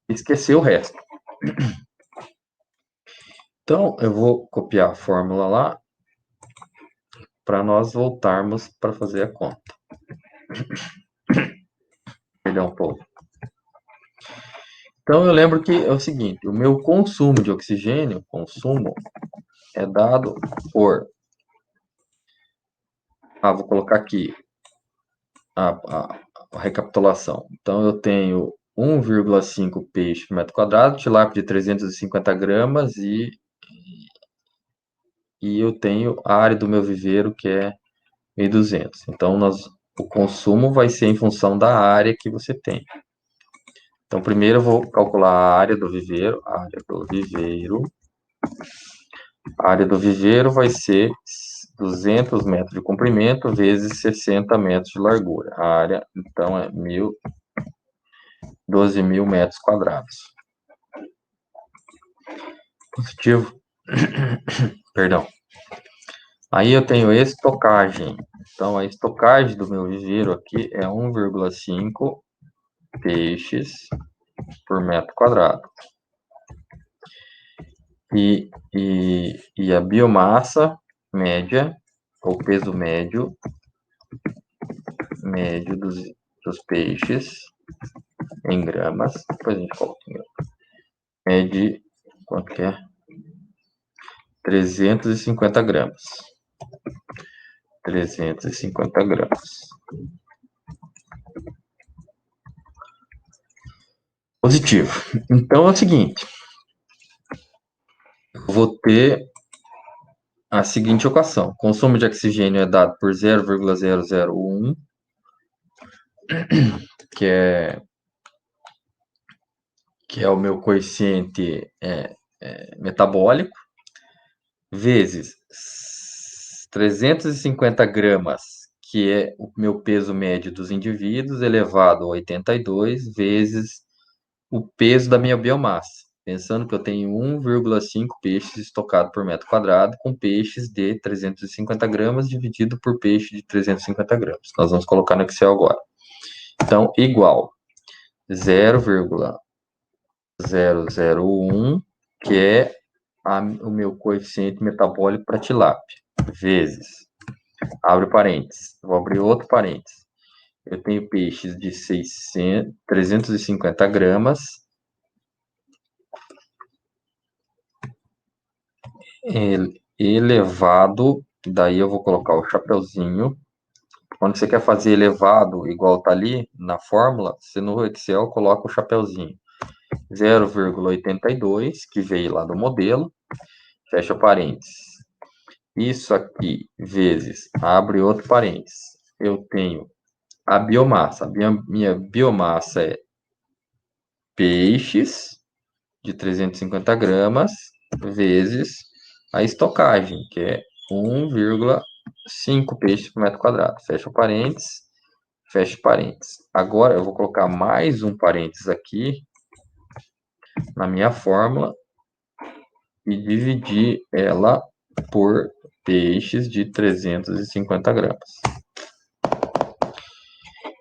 Esquecer o resto. Então, eu vou copiar a fórmula lá para nós voltarmos para fazer a conta. Perdão, povo. Então, eu lembro que é o seguinte, o meu consumo de oxigênio, é dado por... vou colocar aqui a recapitulação. Então, eu tenho 1,5 peixe por metro quadrado, tilápia de 350 gramas e eu tenho a área do meu viveiro, que é 1.200. Então, o consumo vai ser em função da área que você tem. Então, primeiro eu vou calcular a área do viveiro. A área do viveiro vai ser 200 metros de comprimento vezes 60 metros de largura. A área, então, é 12.000 metros quadrados. Positivo. Perdão. Aí eu tenho estocagem. Então, a estocagem do meu viveiro aqui é 1,5 peixes por metro quadrado. E a biomassa média, ou peso médio dos peixes em gramas, depois a gente coloca em gramas, é de, quanto que é? 350 gramas. 350 gramas. Positivo. Então é o seguinte, eu vou ter a seguinte equação. Consumo de oxigênio é dado por 0,001, que é o meu coeficiente metabólico, vezes 350 gramas, que é o meu peso médio dos indivíduos, elevado a 82, vezes o peso da minha biomassa. Pensando que eu tenho 1,5 peixes estocado por metro quadrado, com peixes de 350 gramas dividido por peixe de 350 gramas. Nós vamos colocar no Excel agora. Então, igual 0,001, que é o meu coeficiente metabólico para tilápia, vezes, abre parênteses, vou abrir outro parênteses, eu tenho peixes de 350 gramas, elevado, daí eu vou colocar o chapeuzinho. Quando você quer fazer elevado, igual tá ali na fórmula, você no Excel coloca o chapeuzinho. 0,82, que veio lá do modelo, fecha parênteses. Isso aqui, vezes, abre outro parênteses. Eu tenho a biomassa. Minha biomassa é peixes de 350 gramas, vezes a estocagem, que é 1,5 peixes por metro quadrado. Fecha parênteses, fecha parênteses. Agora, eu vou colocar mais um parênteses aqui na minha fórmula e dividir ela por peixes de 350 gramas.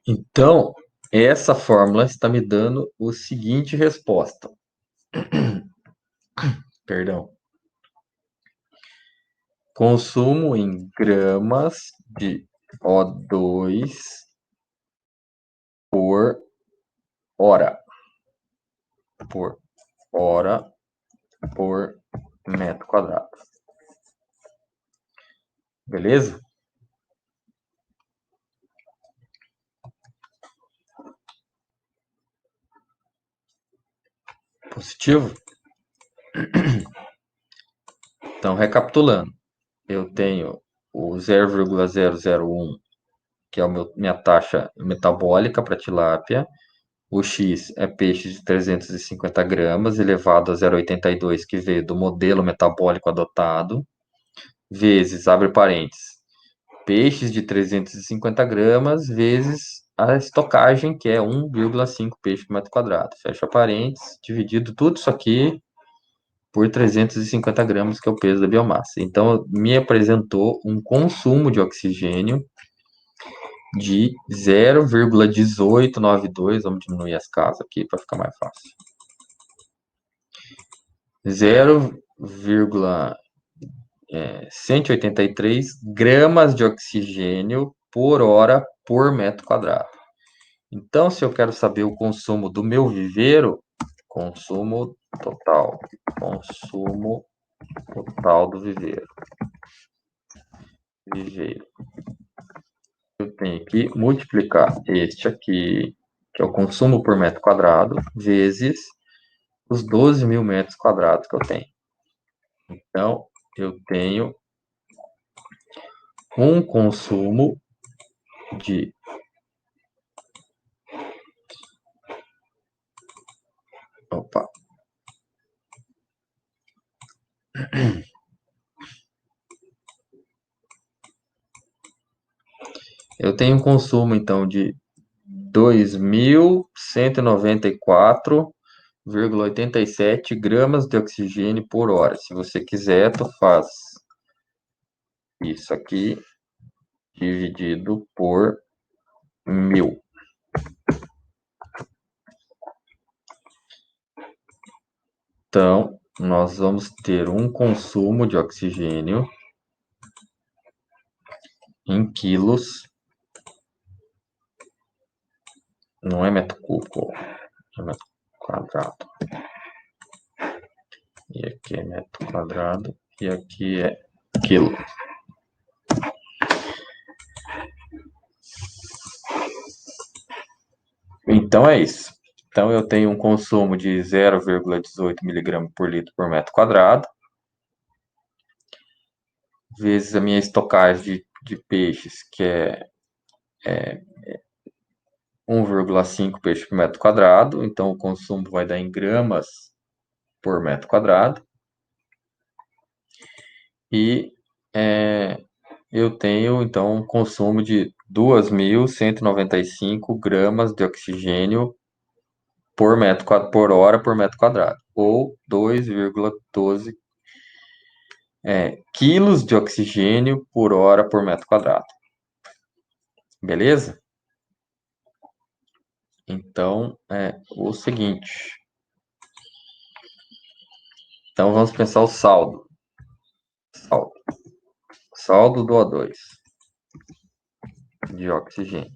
Então, essa fórmula está me dando o seguinte resposta. Perdão. Consumo em gramas de O2 por hora. Por hora por metro quadrado. Beleza? Positivo? Então, recapitulando, eu tenho o 0,001, que é minha taxa metabólica para tilápia. O X é peixe de 350 gramas, elevado a 0,82, que veio do modelo metabólico adotado, vezes, abre parênteses, peixes de 350 gramas, vezes a estocagem, que é 1,5 peixe por metro quadrado. Fecha parênteses, dividido tudo isso aqui por 350 gramas, que é o peso da biomassa. Então, me apresentou um consumo de oxigênio de 0,1892, vamos diminuir as casas aqui para ficar mais fácil. 0,183 gramas de oxigênio por hora por metro quadrado. Então, se eu quero saber o consumo do meu viveiro, consumo total do viveiro. eu tenho que multiplicar este aqui, que é o consumo por metro quadrado, vezes os 12 mil metros quadrados que eu tenho. Então, eu tenho um consumo de... Opa. Eu tenho um consumo, então, de 2.194,87 gramas de oxigênio por hora. Se você quiser, tu faz isso aqui dividido por 1.000. Então, nós vamos ter um consumo de oxigênio em quilos, não é metro cúbico, é metro quadrado. E aqui é metro quadrado e aqui é quilo. Então é isso. Então eu tenho um consumo de 0,18 miligramas por litro por metro quadrado, vezes a minha estocagem de peixes, que é 1,5 peixes por metro quadrado. Então o consumo vai dar em gramas por metro quadrado. E eu tenho, então, um consumo de 2.195 gramas de oxigênio por hora por metro quadrado, ou 2,12 quilos de oxigênio por hora por metro quadrado. Beleza? Então, é o seguinte. Então, vamos pensar o saldo. Saldo do O2 de oxigênio.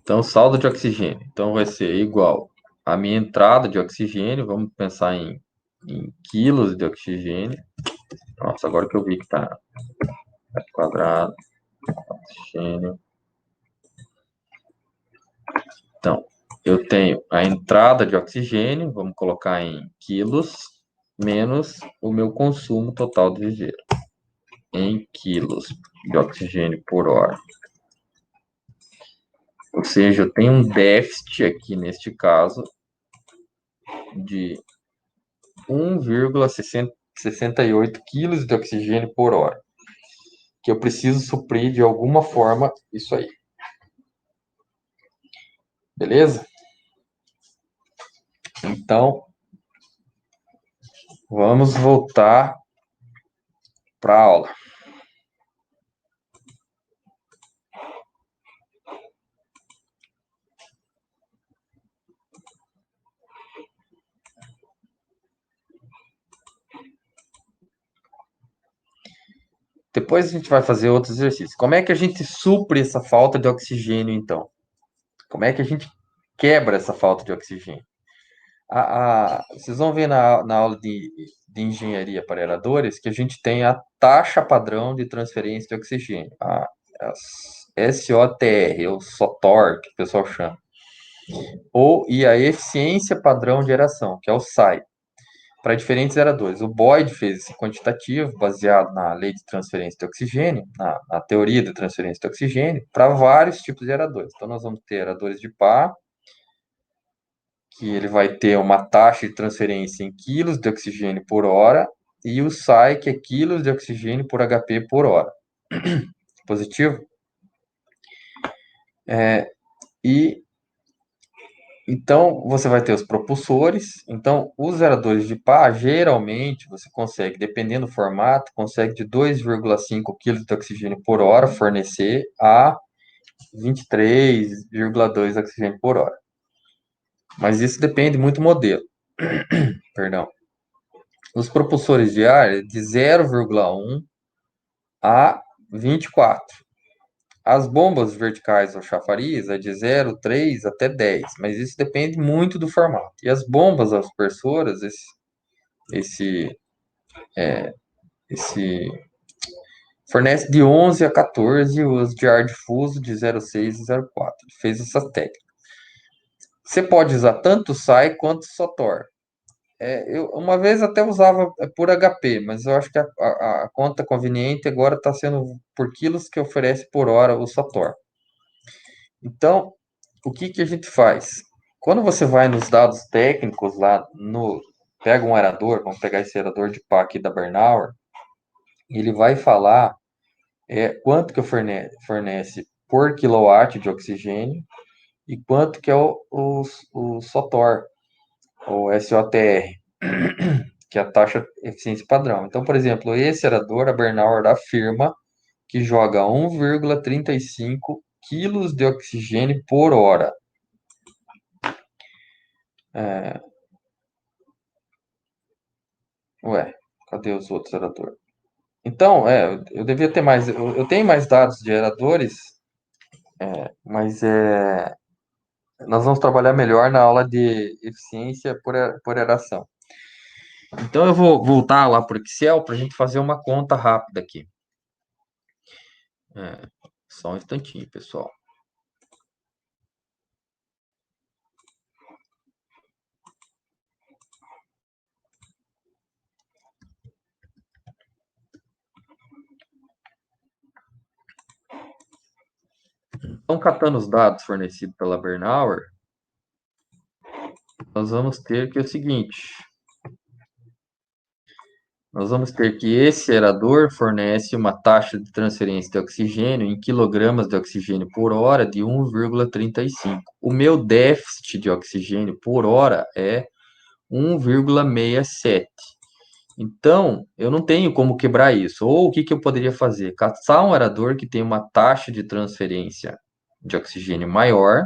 Então, saldo de oxigênio. Então, vai ser igual a minha entrada de oxigênio. Vamos pensar em quilos de oxigênio. Nossa, agora que eu vi que tá metro quadrado, oxigênio. Então, eu tenho a entrada de oxigênio, vamos colocar em quilos, menos o meu consumo total de viveiro, em quilos de oxigênio por hora. Ou seja, eu tenho um déficit aqui, neste caso, de 1,68 quilos de oxigênio por hora, que eu preciso suprir de alguma forma isso aí. Beleza? Então, vamos voltar para a aula. Depois a gente vai fazer outros exercícios. Como é que a gente supre essa falta de oxigênio, então? Como é que a gente quebra essa falta de oxigênio? Vocês vão ver na aula de engenharia para aeradores que a gente tem a taxa padrão de transferência de oxigênio, a SOTR, ou SOTOR, que o pessoal chama, e a eficiência padrão de aeração, que é o SAI, para diferentes aeradores. O Boyd fez esse quantitativo baseado na lei de transferência de oxigênio, na teoria de transferência de oxigênio, para vários tipos de aeradores. Então, nós vamos ter aeradores de pá, que ele vai ter uma taxa de transferência em quilos de oxigênio por hora, e o SAI, que é quilos de oxigênio por HP por hora. Positivo? E então você vai ter os propulsores. Então, os aeradores de pá, geralmente, você consegue, dependendo do formato, consegue de 2,5 kg de oxigênio por hora fornecer a 23,2 oxigênio por hora. Mas isso depende muito do modelo. Perdão. Os propulsores de ar é de 0,1 a 24. As bombas verticais ou chafariz é de 0,3 até 10, mas isso depende muito do formato. E as bombas aspersoras, esse esse fornece de 11 a 14 os de ar difuso de 0,6 e 0,4. Ele fez essa técnica. Você pode usar tanto SAI quanto SOTOR. Eu uma vez até usava por HP, mas eu acho que a conta conveniente agora está sendo por quilos que oferece por hora o SOTOR. Então, o que que a gente faz? Quando você vai nos dados técnicos lá no pega um aerador, vamos pegar esse aerador de pá aqui da Bernauer, ele vai falar quanto que fornece por quilowatt de oxigênio e quanto que é o SOTOR, ou SOTR, que é a taxa de eficiência padrão. Então, por exemplo, esse aerador, a Bernauer afirma que joga 1,35 quilos de oxigênio por hora. Ué, cadê os outros aeradores? Então, eu devia ter mais. Eu tenho mais dados de aeradores, mas nós vamos trabalhar melhor na aula de eficiência por aeração. Então, eu vou voltar lá para o Excel para a gente fazer uma conta rápida aqui. Só um instantinho, pessoal. Então, catando os dados fornecidos pela Bernauer, nós vamos ter que o seguinte: nós vamos ter que esse aerador fornece uma taxa de transferência de oxigênio em quilogramas de oxigênio por hora de 1,35. O meu déficit de oxigênio por hora é 1,67. Então, eu não tenho como quebrar isso. Ou o que que eu poderia fazer? Caçar um aerador que tem uma taxa de transferência de oxigênio maior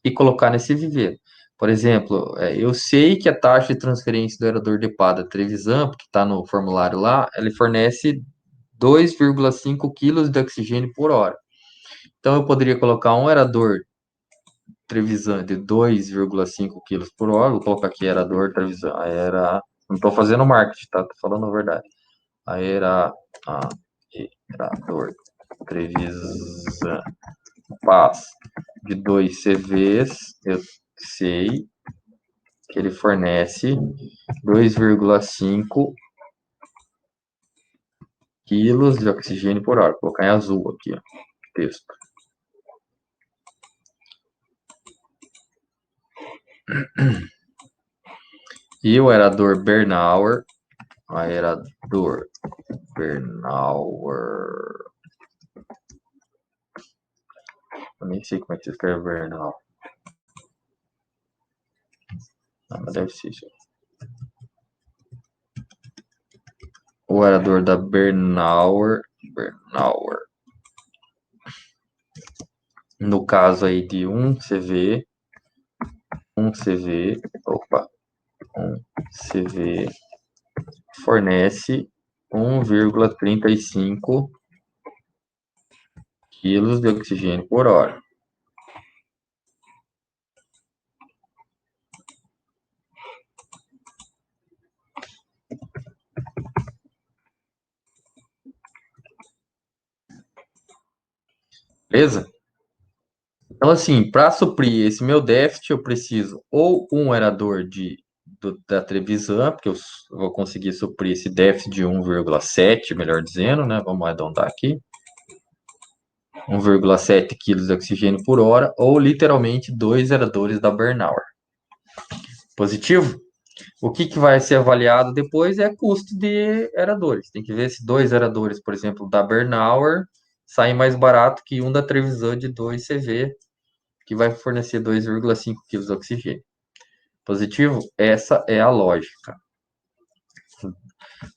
e colocar nesse viveiro. Por exemplo, eu sei que a taxa de transferência do aerador de pá da Trevisan, que está no formulário lá, ele fornece 2,5 quilos de oxigênio por hora. Então, eu poderia colocar um aerador Trevisan de 2,5 quilos por hora. Vou colocar aqui aerador Trevisan. Não estou fazendo marketing, tá? Estou falando a verdade. Aerador Trevisan Paz de 2 CVs. Eu sei que ele fornece 2,5 quilos de oxigênio por hora. Vou colocar em azul aqui, ó, texto. E o aerador Bernauer, eu nem sei como é que se escreve Bernauer. Ah, mas deve ser isso. O aerador da Bernauer, no caso aí de 1 CV, 1 CV fornece 1,35 quilos de oxigênio por hora. Beleza? Então, assim, para suprir esse meu déficit, eu preciso ou um aerador da Trevisan, porque eu vou conseguir suprir esse déficit de 1,7, melhor dizendo, né? Vamos arredondar aqui. 1,7 kg de oxigênio por hora, ou literalmente 2 aeradores da Bernauer. Positivo? O que, que vai ser avaliado depois é custo de aeradores. Tem que ver se 2 aeradores, por exemplo, da Bernauer, saem mais barato que um da Trevisan de 2 CV, que vai fornecer 2,5 kg de oxigênio. Positivo? Essa é a lógica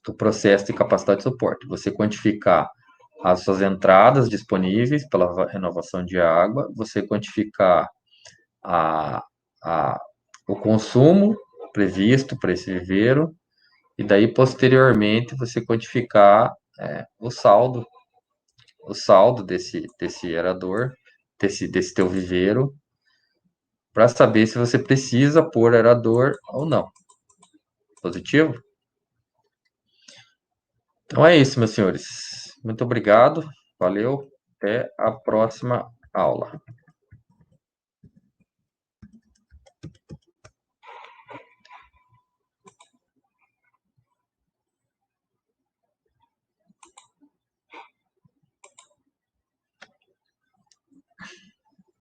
do processo de capacidade de suporte. Você quantificar as suas entradas disponíveis pela renovação de água, você quantificar a, a, o consumo previsto para esse viveiro, e daí, posteriormente, você quantificar o saldo desse aerador, desse teu viveiro, para saber se você precisa pôr aerador ou não. Positivo? Então é isso, meus senhores. Muito obrigado. Valeu. Até a próxima aula.